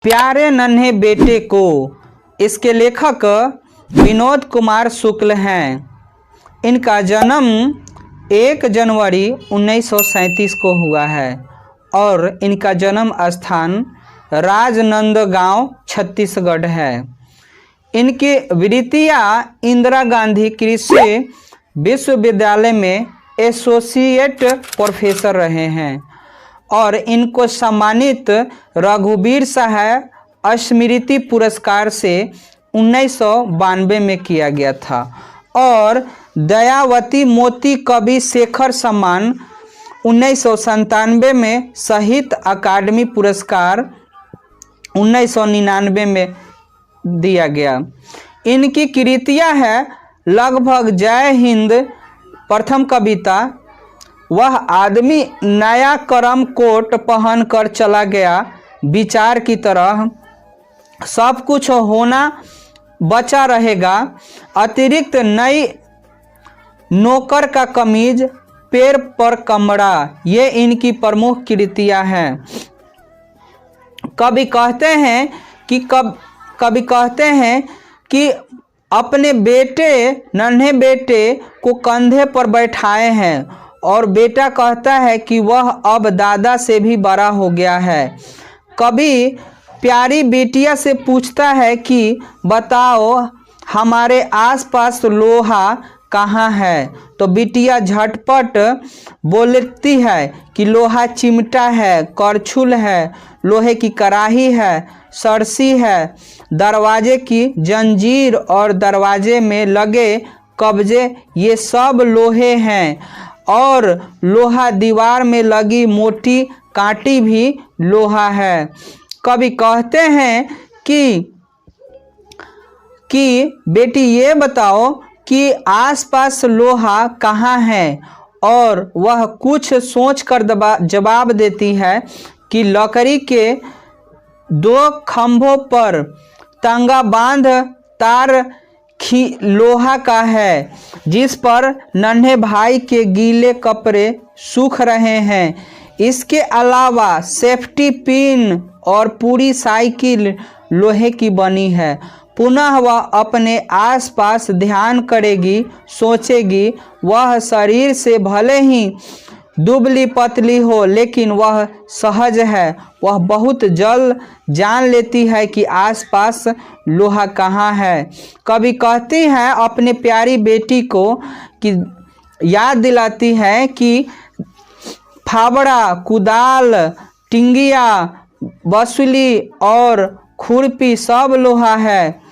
प्यारे नन्हे बेटे को। इसके लेखक विनोद कुमार शुक्ल हैं। इनका जन्म 1 जनवरी 1937 को हुआ है और इनका जन्म स्थान राजनंदगांव छत्तीसगढ़ है। इनकी वृत्तियाँ इंदिरा गांधी कृषि विश्वविद्यालय में एसोसिएट प्रोफेसर रहे हैं और इनको सम्मानित रघुवीर सहाय स्मृति पुरस्कार से 1992 में किया गया था और दयावती मोती कवि शेखर सम्मान 1997 में, साहित्य अकादमी पुरस्कार 1999 में दिया गया। इनकी कृतियाँ है लगभग जय हिंद, प्रथम कविता वह आदमी नया करम कोट पहन कर चला गया विचार की तरह, सब कुछ होना बचा रहेगा, अतिरिक्त नई नौकर का कमीज, पैर पर कमरा, ये इनकी प्रमुख कृतियाँ हैं। कवि कहते हैं कि अपने नन्हे बेटे को कंधे पर बैठाए हैं और बेटा कहता है कि वह अब दादा से भी बड़ा हो गया है। कवि प्यारी बिटिया से पूछता है कि बताओ हमारे आसपास लोहा कहाँ है, तो बिटिया झटपट बोलती है कि लोहा चिमटा है, करछुल है, लोहे की कढ़ाई है, सरसी है, दरवाजे की जंजीर और दरवाजे में लगे कब्जे ये सब लोहे हैं और लोहा दीवार में लगी मोटी कांटी भी लोहा है। कवि कहते हैं कि बेटी ये बताओ कि आसपास लोहा कहाँ है, और वह कुछ सोचकर जवाब देती है कि लकड़ी के 2 खंभों पर तंगा बांध तार लोहा का है, जिस पर नन्हे भाई के गीले कपड़े सूख रहे हैं। इसके अलावा सेफ्टी पिन और पूरी साइकिल लोहे की बनी है। पुनः वह अपने आसपास ध्यान करेगी, सोचेगी। वह शरीर से भले ही दुबली पतली हो लेकिन वह सहज है। वह बहुत जल्द जान लेती है कि आसपास लोहा कहाँ है। कवि कहती हैं अपने प्यारी बेटी को कि याद दिलाती है कि फावड़ा, कुदाल, टिंगिया, बसुली और खुरपी सब लोहा है।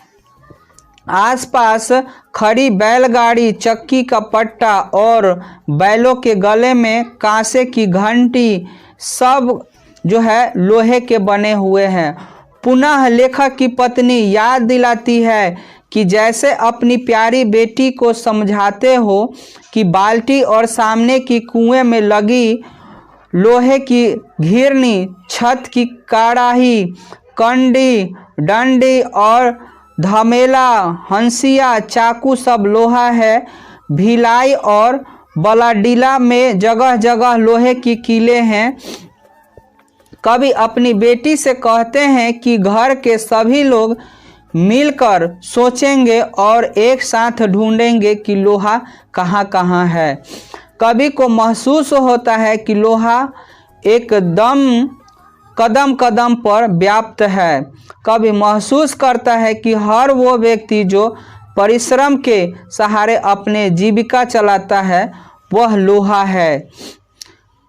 आसपास खड़ी बैलगाड़ी, चक्की का पट्टा और बैलों के गले में कांसे की घंटी सब जो है लोहे के बने हुए हैं। पुनः लेखक की पत्नी याद दिलाती है कि जैसे अपनी प्यारी बेटी को समझाते हो कि बाल्टी और सामने की कुएं में लगी लोहे की घिरनी, छत की कड़ाही, कंडी, डंडी और धमेला, हंसिया, चाकू सब लोहा है। भिलाई और बलाडीला में जगह जगह लोहे की कीले हैं। कवि अपनी बेटी से कहते हैं कि घर के सभी लोग मिलकर सोचेंगे और एक साथ ढूंढेंगे कि लोहा कहाँ कहाँ है। कवि को महसूस होता है कि लोहा एकदम कदम कदम पर व्याप्त है। कवि महसूस करता है कि हर वो व्यक्ति जो परिश्रम के सहारे अपने जीविका चलाता है वह लोहा है।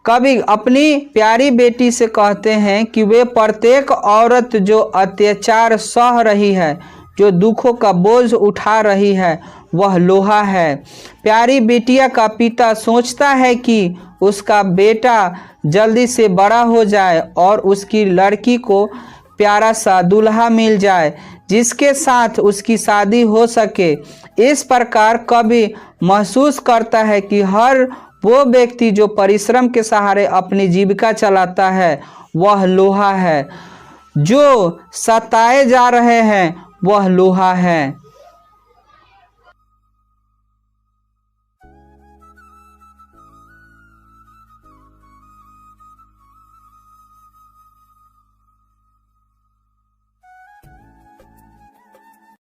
कवि अपनी प्यारी बेटी से कहते हैं कि वे प्रत्येक औरत जो अत्याचार सह रही है, जो दुखों का बोझ उठा रही है, वह लोहा है। प्यारी बिटिया का पिता सोचता है कि उसका बेटा जल्दी से बड़ा हो जाए और उसकी लड़की को प्यारा सा दूल्हा मिल जाए जिसके साथ उसकी शादी हो सके। इस प्रकार कवि महसूस करता है कि हर वो व्यक्ति जो परिश्रम के सहारे अपनी जीविका चलाता है वह लोहा है। जो सताए जा रहे हैं वह लोहा है।